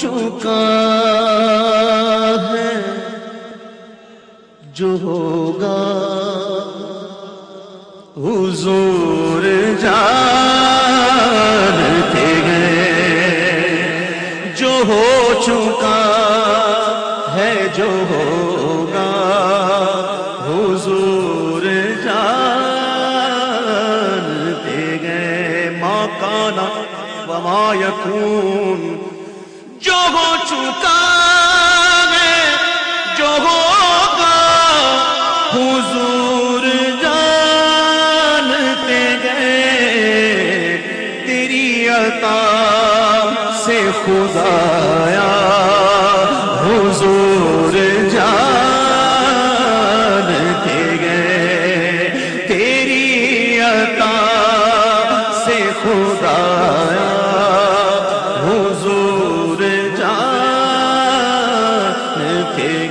چکا ہے جو ہوگا حضور جانتے ہیں جو ہو چکا ہے جو ہوگا حضور جانتے ہیں ما کان وما یکون جو ہو چکا ہے جو ہوگا حضور جانتے گئے تیری عطا سے خدایا حضور جانتے گئے تیری عطا سے خدایا حضور جانتے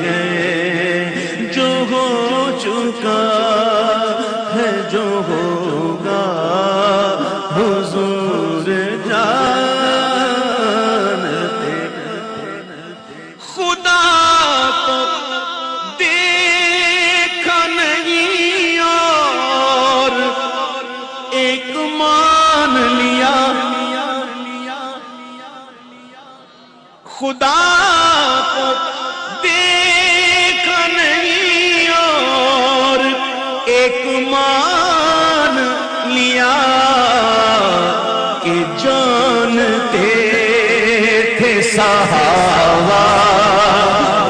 گئے جو ہو چکا ہے جو ہوگا حضور جانتے خدا کو دیکھا نہیں اور ایک مان لیا خدا کو دیکھا نہیں اور ایک مان لیا کہ جانتے تھے صحابہ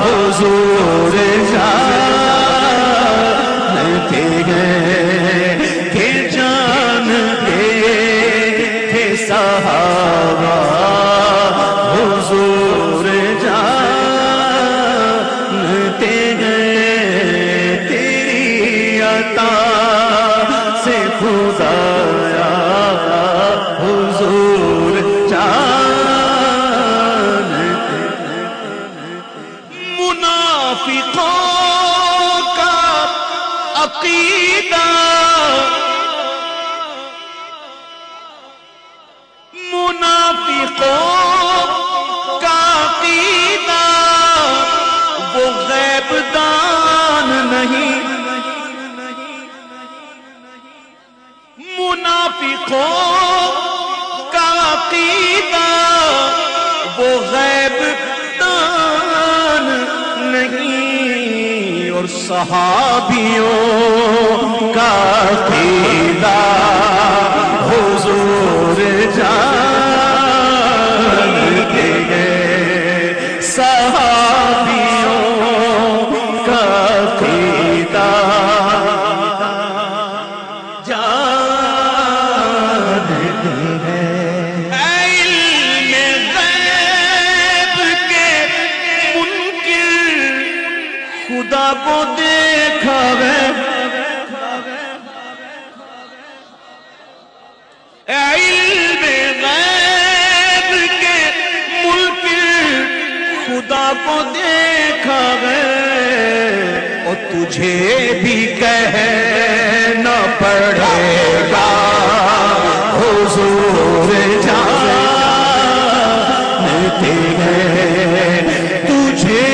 حضور جانتے گئے کہ جانتے تھے صحابہ حضور جانتے گئے تیری عطا سے خدایا حضور جانتے منافقوں کا عقیدہ منافقوں وہ غیب دان نہیں منافقوں کا عقیدہ وہ غیب دان نہیں اور صحابیوں کا عقیدہ حضور جانتے گئے صحابیوں کا عقیدہ جانتے ہیں علم غیب کے منکر خدا کو دیکھا ہے علم غیب کے منکر خدا کو دیکھا ہے اور تجھے بھی کہنا پڑے گا حضور جانتے ہیں تجھے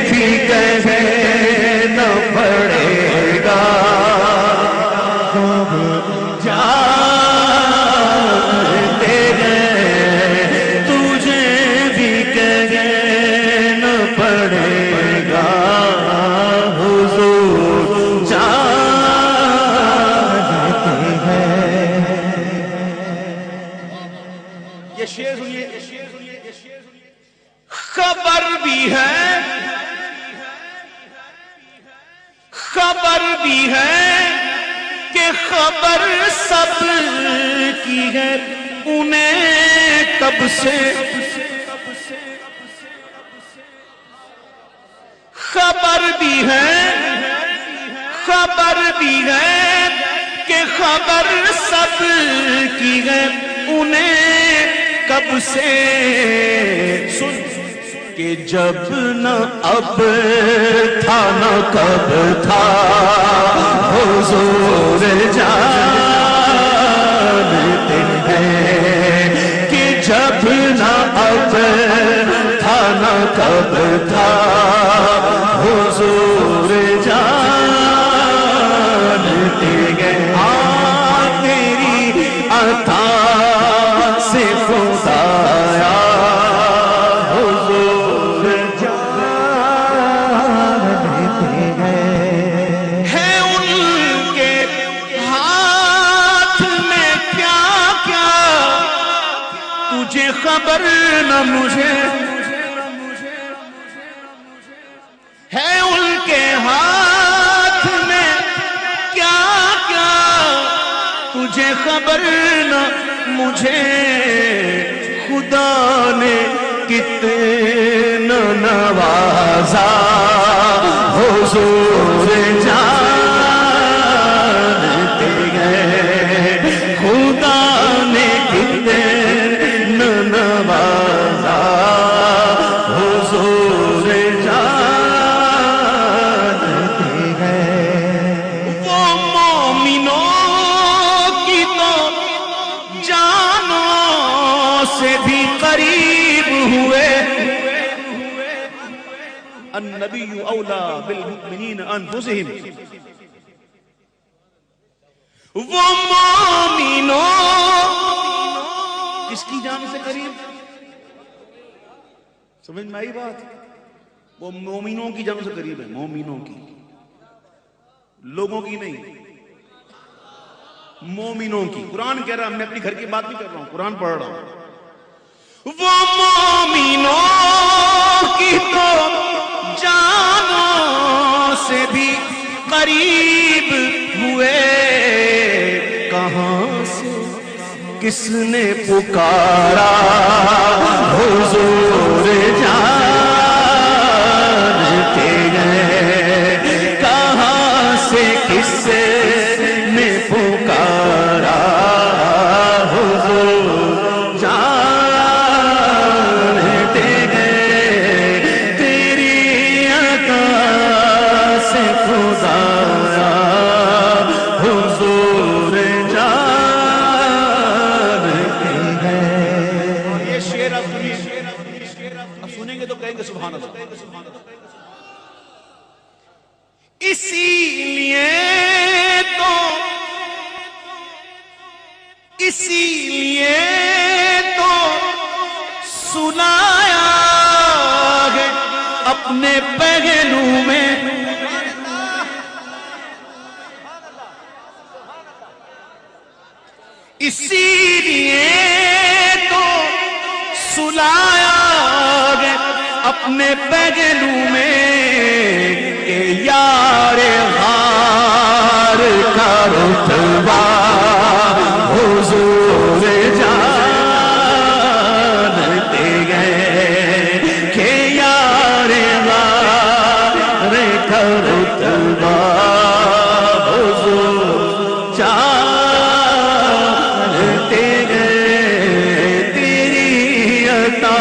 بھی کہنا پڑے گا جانتے ہیں تجھے بھی کہنا پڑے گا حضور جانتے ہیں یہ شعر سنیے خبر بھی ہے کہ خبر سب کی ہے انہیں کب سے خبر بھی ہے کہ خبر سب کی ہے انہیں کب سے سن کہ جب نہ اب تھا نہ کب تھا حضور جانتے ہیں کہ جب نہ اب تھا جب تھا حضور جانتے گئے تیری عطا سے خدایا حضور جانتے گئے ہے ان کے ہاتھ میں کیا کیا تجھے خبر نہ مجھے ہے ان کے ہاتھ میں کیا کیا تجھے خبر نہ مجھے خدا نے کتنا نوازا حضور جانتے گئے خدا نے کتنا نوازا حضور جانتے گئے وہ مومنوں کی تو جانوں سے بھی قریب ہوئے النبی اولا بالمؤمنین انفسہم وہ مومنوں کس کی جان سے قریب سمجھ میں آئی بات وہ مومنوں کی جان سے قریب ہے مومنوں کی لوگوں کی نہیں مومنوں کی قرآن کہہ رہا میں اپنی گھر کی بات نہیں کر رہا ہوں قرآن پڑھ رہا ہوں وہ مومنوں کی تو جانوں سے بھی قریب ہوئے کہاں سے کس نے پکارا حضور جانتے گئے کہاں سے کس نے پکارا حضور جانتے گئے تیری عطا سے خدایا حضور جانتے گئے یہ شعر اب سنیں گے تو کہیں گے سبحان اللہ اسی لیے تو سنایا ہے اپنے پہلو میں اسی لیے تو سلایا ہے اپنے پہلو میں کہ یار غار کا رتبہ حضور جانتے گئے کہ یار غار کا رتبہ حضور جانتے گئے تیری عطا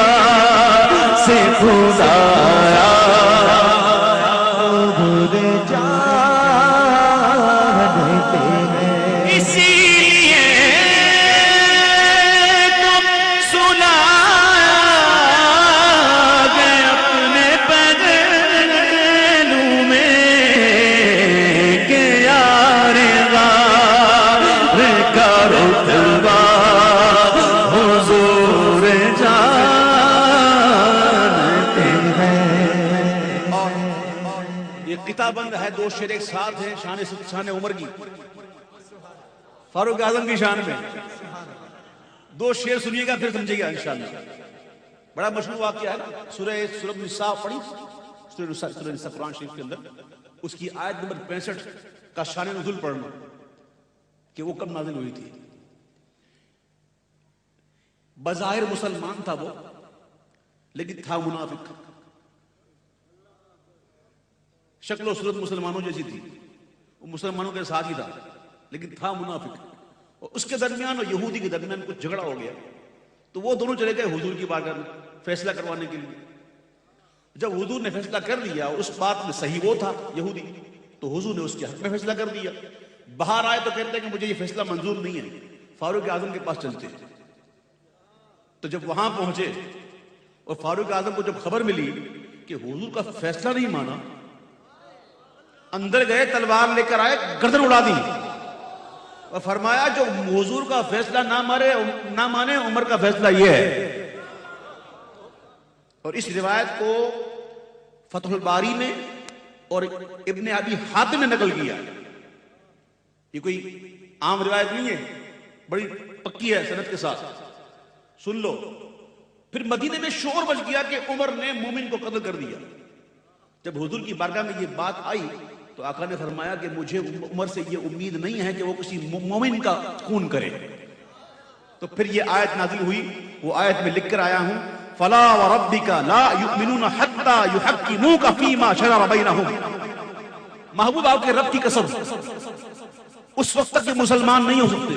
سے خدایا حضور جانتے گئے اسی لیے تم سلایا گئے اپنے پہلو میں کہ یار غار کا رتبہ حضور جانتے ہیں یہ کتاب بند ہے دو شعر ایک ساتھ ہیں شان عمر کی فاروق اعظم کی شان میں دو شعر سنیے گا پھر سمجھے گا انشاءاللہ بڑا مشہور واقعہ ہے نا سورہ نساء پڑھی سورہ نساء قرآن شریف کے اندر اس کی آیت نمبر 65 کا شان نزول پڑھنا کہ وہ کب نازل ہوئی تھی بظاہر مسلمان تھا وہ لیکن تھا منافق شکل و صورت مسلمانوں جیسی تھی وہ مسلمانوں کے ساتھ ہی تھا لیکن تھا منافق اور اس کے درمیان اور یہودی کے درمیان کچھ جھگڑا ہو گیا تو وہ دونوں چلے گئے حضور کی بارگاہ میں فیصلہ کروانے کے لیے جب حضور نے فیصلہ کر دیا اس بات میں صحیح وہ تھا یہودی تو حضور نے اس کے حق میں فیصلہ کر دیا باہر آئے تو کہتے ہیں کہ مجھے یہ فیصلہ منظور نہیں ہے فاروق اعظم کے پاس چلتے تو جب وہاں پہنچے اور فاروق اعظم کو جب خبر ملی کہ حضور کا فیصلہ نہیں مانا، اندر گئے تلوار لے کر آئے، گردن اڑا دی اور فرمایا جو حضور کا فیصلہ نہ مانے عمر کا فیصلہ یہ ہے. اور اس روایت کو فتح الباری میں اور ابن ابی حاتم نے نقل کیا. یہ کوئی عام روایت نہیں ہے، بڑی پکی ہے سند کے ساتھ، سن لو. پھر مدینے میں شور مچ گیا کہ عمر نے مومن کو قتل کر دیا. جب حضور کی بارگاہ میں یہ بات آئی تو آقا نے فرمایا کہ مجھے عمر سے یہ امید نہیں ہے کہ وہ کسی مومن کا خون کرے. تو پھر یہ آیت نازل ہوئی. وہ آیت میں لکھ کر آیا ہوں، فلا وربک لا یؤمنون حتی یحکموک فیما شجر بینہم. محبوب آپ کے رب کی قسم، اس وقت تک یہ مسلمان نہیں ہو سکتے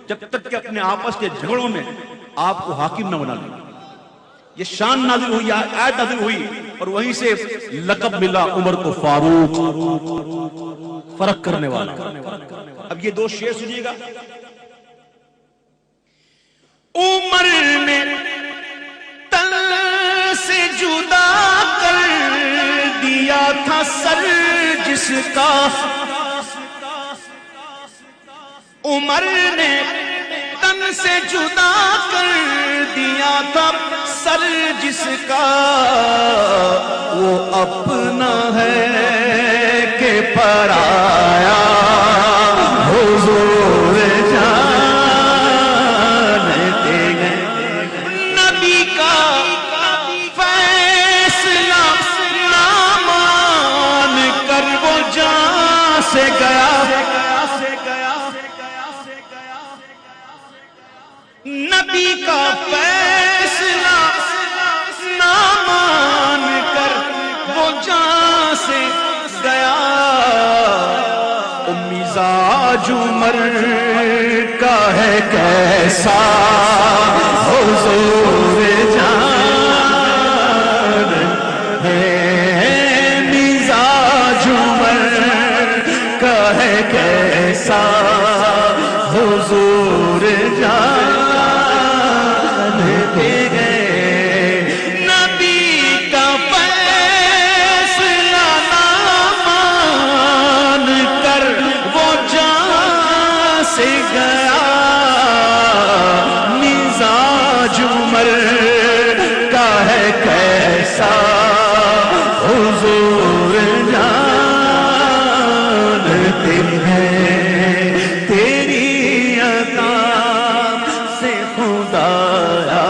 جب تک کہ اپنے آپس کے جھگڑوں میں آپ کو حاکم نہ بنا لیں. یہ شان نازل ہوئی، آیت نازل ہوئی اور وہیں سے لقب ملا عمر کو فاروق، فرق کرنے والا. اب یہ دو شعر سنیے گا. عمر نے تن سے جدا کر دیا تھا سر جس کا، عمر نے تن سے جدا کر دیا تھا سر جس کا، وہ اپنا ہے کہ پرایا حضور جانتے ہیں. نبی کا فیصلہ نہ مان کر وہ جان سے گیا، نبی کا فیصلہ نہ مان کر وہ جان سے گیا. مزاج عمر کا ہے کیسا حضور جان ہے، مزاج عمر کا ہے کیسا حضور جان. حضور جانتے ہیں تیری عطا سے خدایا،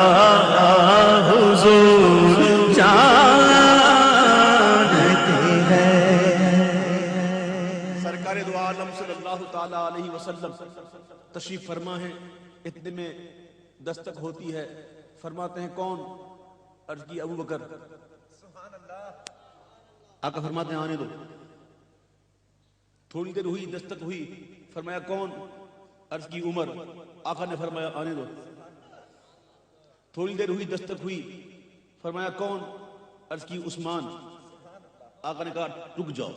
حضور جانتے ہیں. سرکار دو عالم صلی اللہ تعالی علیہ وسلم تشریف فرما ہے. اتنے میں دستک ہوتی ہے، فرماتے ہیں کون؟ عرض کی ابو بکر. آقا فرماتے ہیں آنے دو. تھوڑی دیر ہوئی، دستک ہوئی، فرمایا کون؟ عرض کی عمر. آقا نے فرمایا آنے دو. تھوڑی دیر ہوئی، دستک ہوئی، فرمایا کون؟ عرض کی عثمان. آقا نے کہا رک جاؤ.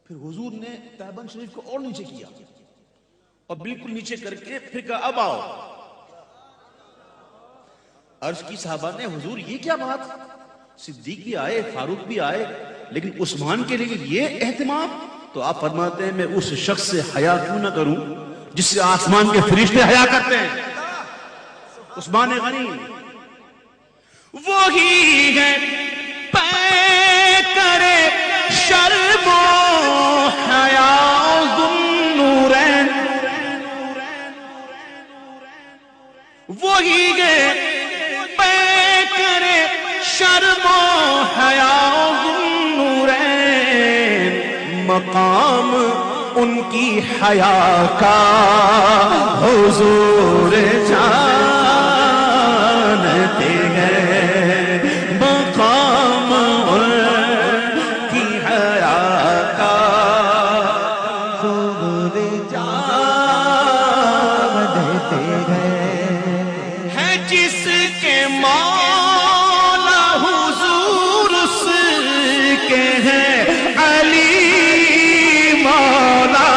پھر حضور نے تہبند شریف کو اور نیچے کیا اور بالکل نیچے کر کے پھر کہا اب آؤ. عرض کی صحابہ نے حضور یہ کیا بات؟ صدیق بھی آئے، فاروق بھی آئے، لیکن عثمان کے لیے یہ اہتمام؟ تو آپ فرماتے ہیں میں اس شخص سے حیا کیوں نہ کروں جس سے آسمان کے فرشتے حیا کرتے ہیں. عثمان غنی وہی ہے پیکرے شرم و حیا ذوالنورین، وہی ہے پیکرے شرم و حیا ذوالنورین. مقام ان کی حیا کا حضور جانتے ہیں، مقام ان کی حیا کا حضور جانتے ہیں. ہے جس کے مولا حضور اس کے ہیں علی مولا.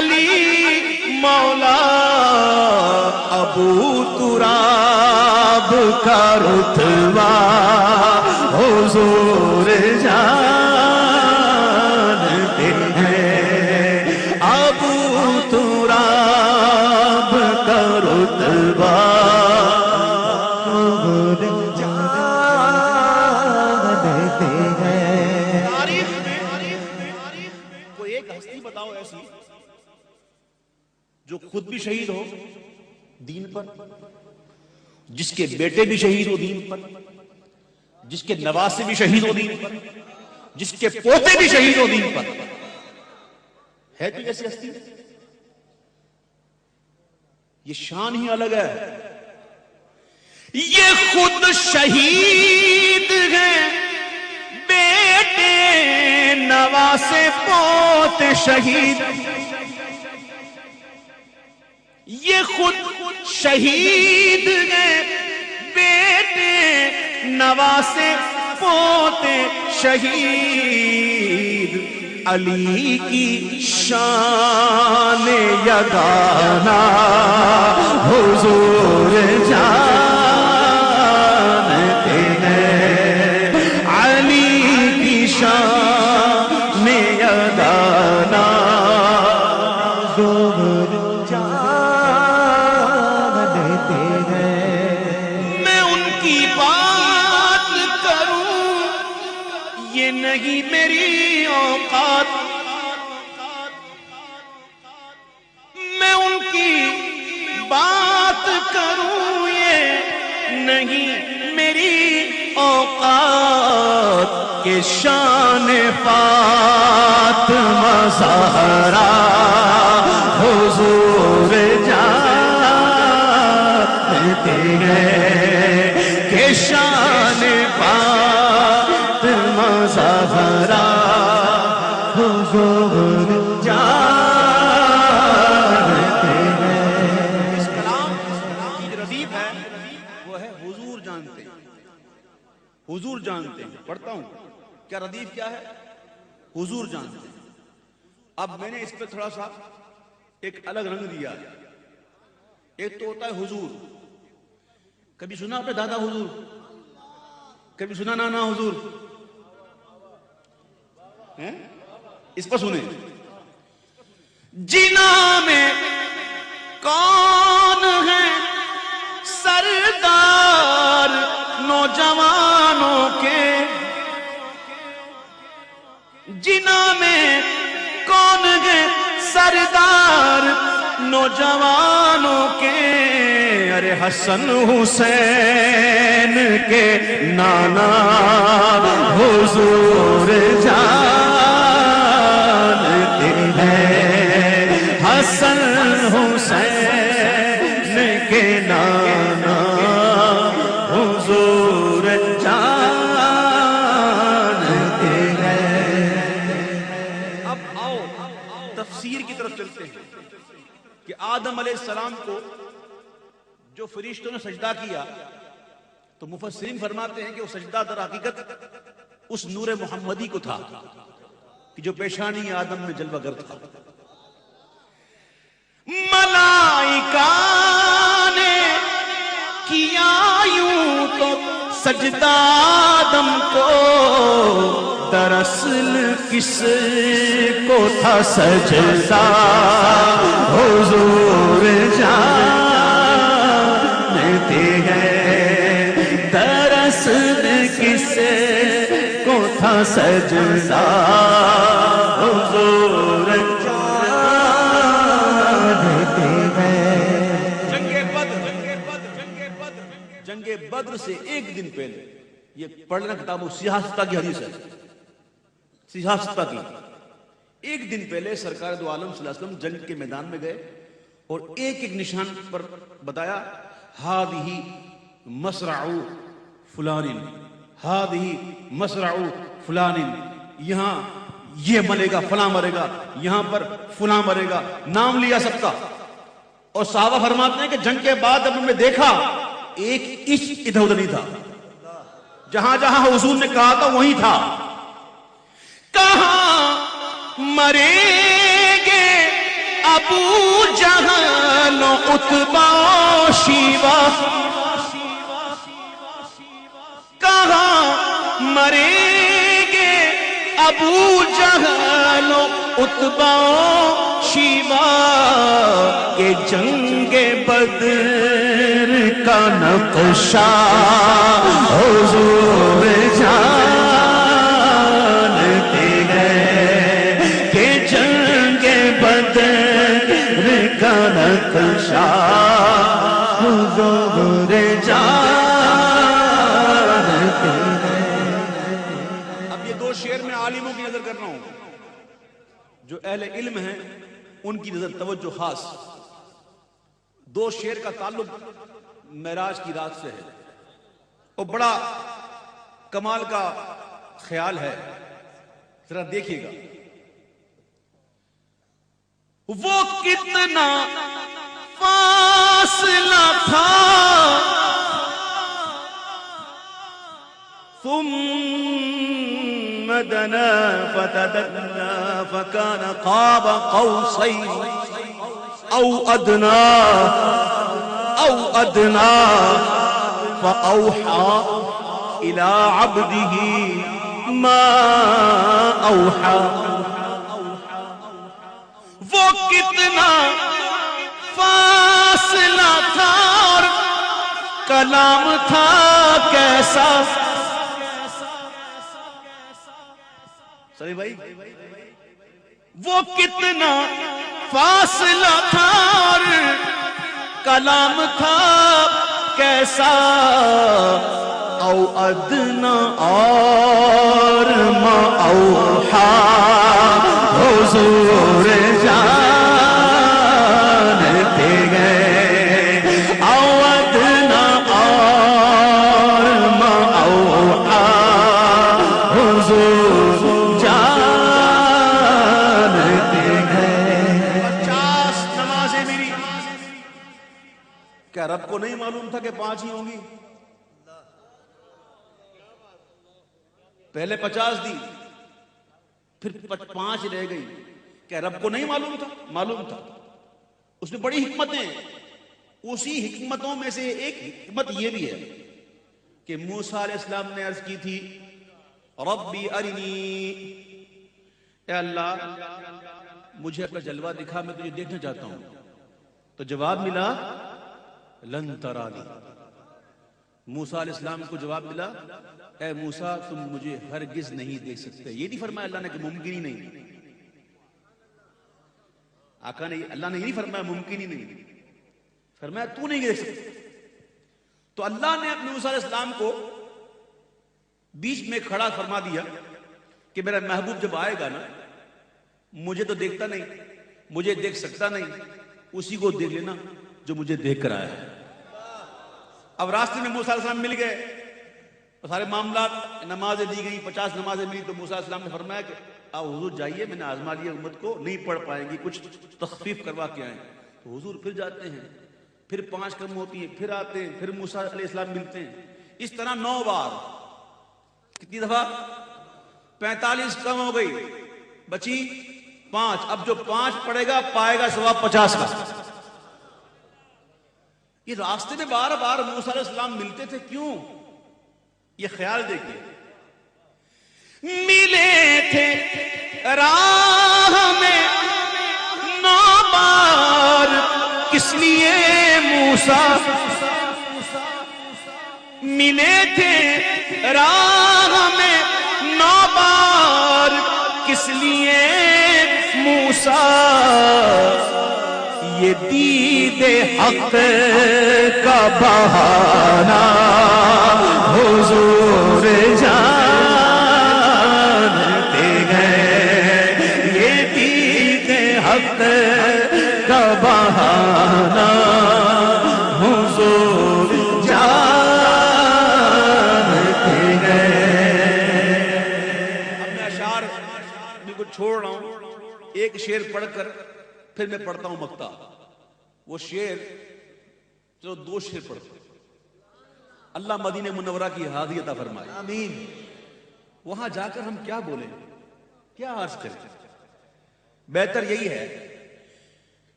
علی مولا ابو تراب کا رتبہ حضور جانتے ہیں، ابو تراب کا رتبہ جو خود بھی شہید ہو دین پر، جس کے بیٹے بھی شہید ہو دین پر، جس کے نواسے بھی شہید ہو دین پر، جس کے پوتے بھی شہید ہو دین پر، ہے تو ایسی ہستی؟ یہ شان ہی الگ ہے. یہ خود شہید ہیں، بیٹے نواسے پوتے شہید. یہ خود شہید ہیں، بیٹے نواسے پوتے شہید. علی کی شان یگانا حضور جانتے ہیں، علی کی شان یگانا حضور جانتے ہیں. میں ان کی بات کروں یہ نہیں میری اوقات، میں ان کی بات کروں یہ نہیں میری اوقات، کہ شان فاطمہ زہرا حضور جانتے ہیں، کہ شان فاطمہ زہرا حضور جانتے ہیں. اس کلام کی جو ردیف ہے وہ ہے حضور جانتے ہیں، حضور جانتے ہیں. پڑھتا ہوں کیا ردیف کیا ہے؟ حضور جانتے ہیں. اب میں نے اس پہ تھوڑا سا ایک الگ رنگ دیا ہے. ایک تو ہوتا ہے حضور. کبھی سنا آپ نے دادا حضور؟ کبھی سنا نانا حضور؟ اس پر سنیں. جنا میں کون ہے سردار نوجوانوں کے، جنا میں کون ہے سردار نوجوانوں کے. ارے حسن حسین کے نانا حضور جانتے ہیں، حسن حسین کے نانا حضور جانتے ہیں. اب آؤ تفسیر کی طرف چلتے ہیں کہ آدم علیہ السلام کو جو فرشتوں نے سجدہ کیا تو مفسرین فرماتے ہیں کہ وہ سجدہ در حقیقت اس نور محمدی کو تھا کہ جو پیشانی آدم میں جلوہ گر تھا. ملائکہ نے کیا یوں تو سجدہ آدم کو، دراصل کس کو تھا سجدہ حضور جانتے ہیں، دراصل کس کو تھا سجدہ حضور جانتے ہیں. جنگ بدر سے ایک دن پہلے، یہ پڑھنا کتاب سیاستہ کی حدیث ہے، سیاستہ کی. ایک دن پہلے سرکار دو عالم صلی اللہ علیہ وسلم جنگ کے میدان میں گئے اور ایک ایک نشان پر بتایا، ہادہ مصرع فلان، ہادہ مصرع فلان، یہاں یہ مرے گا، فلاں مرے گا، یہاں پر فلاں مرے گا، نام لیا سب کا. اور صحابہ فرماتے ہیں کہ جنگ کے بعد جب ہم نے دیکھا ایک انچ ادھر ادھر نہیں تھا، جہاں جہاں حضور نے کہا تھا وہیں تھا. کہاں مریں گے ابو جہل و عتبہ و شیبہ، کہاں مریں گے ابو جہل و عتبہ و شیبہ، کہ جنگ بدر کا نقشہ حضور جانتے ہیں، کہ جنگ بدر کا نقشہ حضور جانتے ہیں۔ اب یہ دو شعر میں عالموں کی نظر کر رہا ہوں، جو اہل علم ہیں ان کی نظر توجہ خاص۔ دو شعر کا تعلق معراج کی رات سے ہے، اور بڑا کمال کا خیال ہے، ذرا دیکھیے گا۔ وہ کتنا فاصلہ تھا ثم دنا فتدلى فكان قاب قوسين أو أدنى فأوحى إلى عبده ما أوحى۔ وہ کتنا فاصلہ تھا اور کلام تھا کیسا، سری بھائی، وہ کتنا فاصلہ تھا اور کلام تھا کیسا، او ادنا اور ما اوحا، حضور جانتے گئے، او ادنا اور ما اوحا، حضور جانتے گئے۔ 50 نمازیں میری، کیا رب کو نہیں معلوم تھا کہ 5 ہی ہوں گی؟ پہلے 50 دی، پھر 5 رہ گئی، کیا رب کو نہیں معلوم تھا؟ معلوم تھا۔ اس میں بڑی حکمتیں، اسی حکمتوں میں سے ایک حکمت یہ بھی ہے کہ موسیٰ علیہ السلام نے عرض کی تھی ربی ارنی، اے اللہ مجھے اپنا جلوہ دکھا، میں تجھے دیکھنا چاہتا ہوں۔ تو جواب ملا لن ترانی۔ موسیٰ علیہ السلام کو جواب ملا اے موسیٰ تم مجھے ہرگز نہیں دیکھ سکتے۔ یہ نہیں فرمایا اللہ نے کہ ممکن ہی نہیں، آقا نے اللہ نے یہ نہیں فرمایا ممکن ہی نہیں، فرمایا تو نہیں دیکھ سکتے۔ تو اللہ نے اپنے موسیٰ علیہ السلام کو بیچ میں کھڑا فرما دیا کہ میرا محبوب جب آئے گا نا، مجھے تو دیکھتا نہیں، مجھے دیکھ سکتا نہیں، اسی کو دیکھ لینا جو مجھے دیکھ کر آیا ہے۔ اب راستے میں موسیٰ علیہ السلام مل گئے، سارے معاملات، نمازیں دی گئی، 50 نمازیں ملی، تو موسیٰ علیہ السلام نے فرمایا کہ حضور جائیے، میں نے آزما لیا امت کو، نہیں پڑھ پائیں گی، کچھ تخفیف کروا کے آئیں۔ تو حضور پھر جاتے ہیں، پھر 5 کم ہوتی ہیں، پھر آتے ہیں، پھر موسیٰ علیہ السلام ملتے ہیں، اس طرح 9 بار۔ کتنی دفعہ؟ 45 کم ہو گئی، بچی 5۔ اب جو 5 پڑے گا پائے گا ثواب 50 کا۔ یہ راستے میں بار بار موسیٰ علیہ السلام ملتے تھے، کیوں؟ یہ خیال دیکھیے، ملے تھے راہ میں 9 بار، کس لیے موسیٰ؟ ملے تھے راہ میں 9 بار، کس لیے موسیٰ؟ یہ دید حق کا بہانہ حضور جانتے گئے، یہ دید حق کا بہانہ حضور جانتے گئے۔ اب میں اشعار بالکل چھوڑ رہا ہوں، ایک شعر پڑھ کر پھر میں پڑھتا ہوں مقطع۔ وہ شعر، چلو 2 شعر پڑھتا ہوں۔ اللہ مدینہ منورہ کی حاضری عطا فرمائے، آمین۔ وہاں جا کر ہم کیا بولیں، کیا عرض کریں؟ بہتر یہی ہے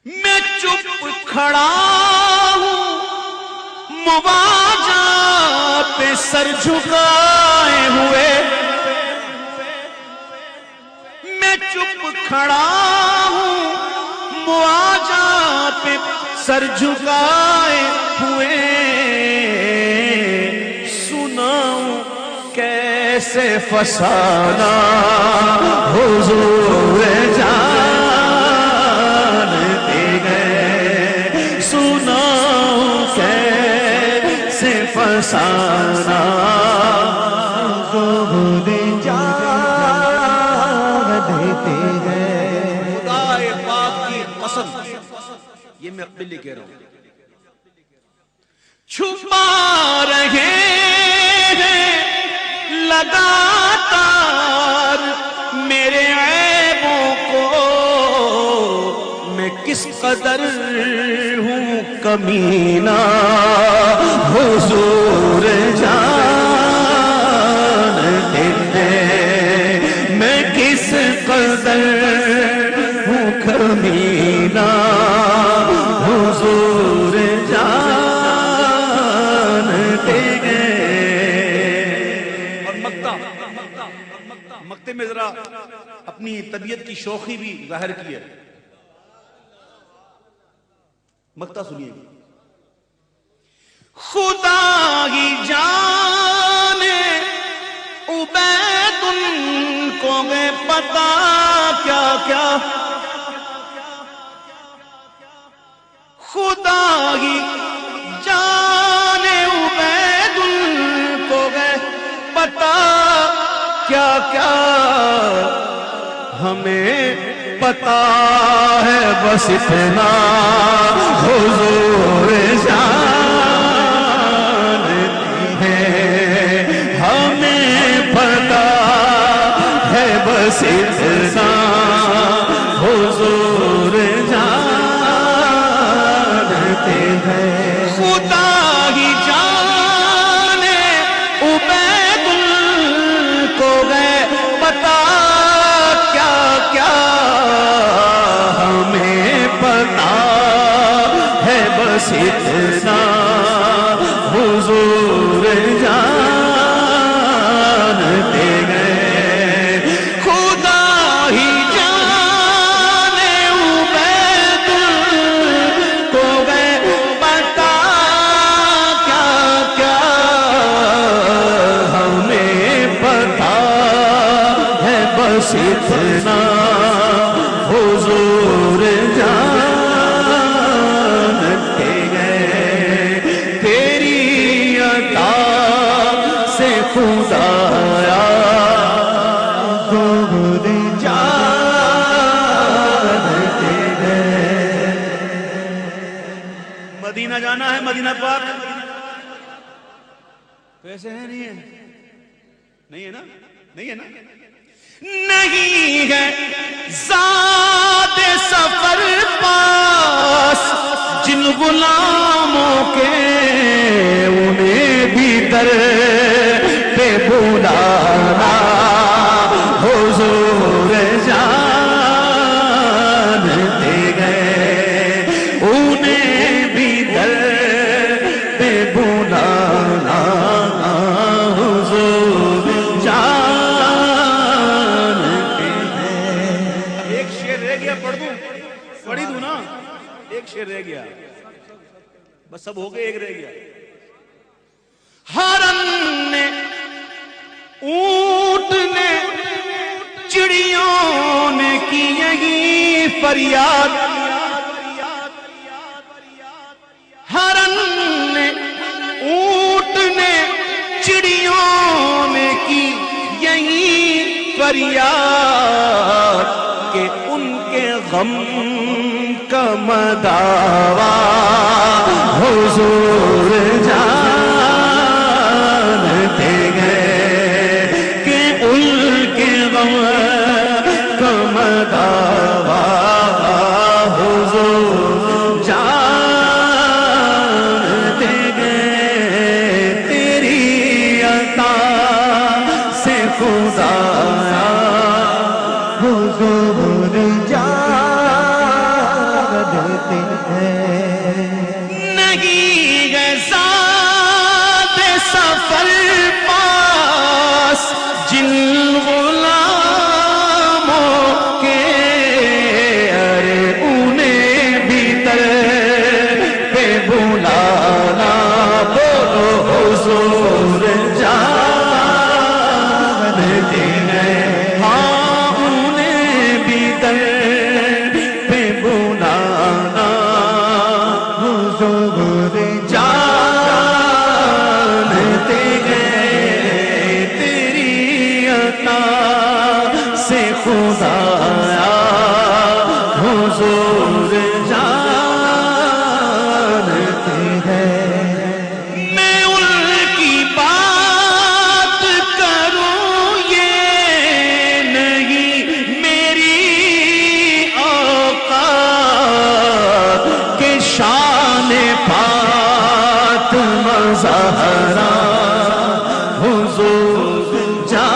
میں چپ کھڑا ہوں مواجہ پہ سر جھکائے ہوئے، میں چپ کھڑا ہوں مواجہ پہ سر جھکائے ہوئے، سناؤں کیسے فسانہ حضور جانتے گئے، سناؤں کیسے فسانہ حضور جانتے گئے۔ خدا پاک کی قسم، یہ میں اپنے لیے کہہ رہا ہوں، چھپا رہے ہیں لگاتار میرے عیبوں کو، میں کس قدر ہوں کمینہ حضور جانتے ہیں، میں کس قدر ہوں کمینہ حضور جانتے ہیں۔ اور مقتے میں ذرا اپنی طبیعت کی شوخی بھی ظاہر کی ہے، مقطع سنیے۔ خدا ہی جانے عبید ان کو میں پتا کیا کیا، خدا ہی جانے عبید ان کو میں پتا کیا کیا، ہمیں پتا ہے بس اتنا حضور جانتے ہیں، ہمیں پتا ہے بس اتنا حضور جانتے ہیں۔ خدا ہی جانے عبید کو گئے پتا کیا کیا، ہمیں پتا ہے بس اتنا حضور جانتے گئے۔ خدا ہی جانے عبید کو گئے پتا کیا کیا، ہمیں پتا ہے بس اتنا حضور جانتے گئے۔ تیری عطا سے خدایا حضور جانتے گئے۔ مدینہ جانا ہے، مدینہ پاک پیسے ہیں نہیں ہے؟ نہیں ہے نا؟ نہیں ہے نا؟ نہیں ہے زاد سفر پاس جن غلاموں کے، انہیں بھی در پہ بلانا حضور جانتے گئے، انہیں بھی در پہ بلانا حضور جانتے ہیں۔ ایک شعر رہ گیا، پڑھ دوں؟ پڑھی دوں نا؟ ایک شعر رہ گیا، بس سب ہو گئے، ایک رہ گیا۔ ہرن نے، اونٹ نے، چڑیوں نے کی یہی فریاد، ہرن نے، اونٹ نے، چڑیوں نے کی یہی فریاد کہ ان کے غم کا مداوا حضور جانتے گئے، کہ ان کے غم کا مداوا حضور جانتے گئے۔ تیری عطا سے خدایا حضور جانتے پر پاس جن غلاموں کے ارے انہیں بھی در پہ بلانا بولو حضور جانتے ہیں ہاں انہیں بھی در پہ بلانا حضور جانتے ہیں تیری عطا سے خدایا حضور جانتے ہیں میں ان کی بات کروں یہ نہیں میری اوقات کہ شان فاطمہ زہرا حضور جانتے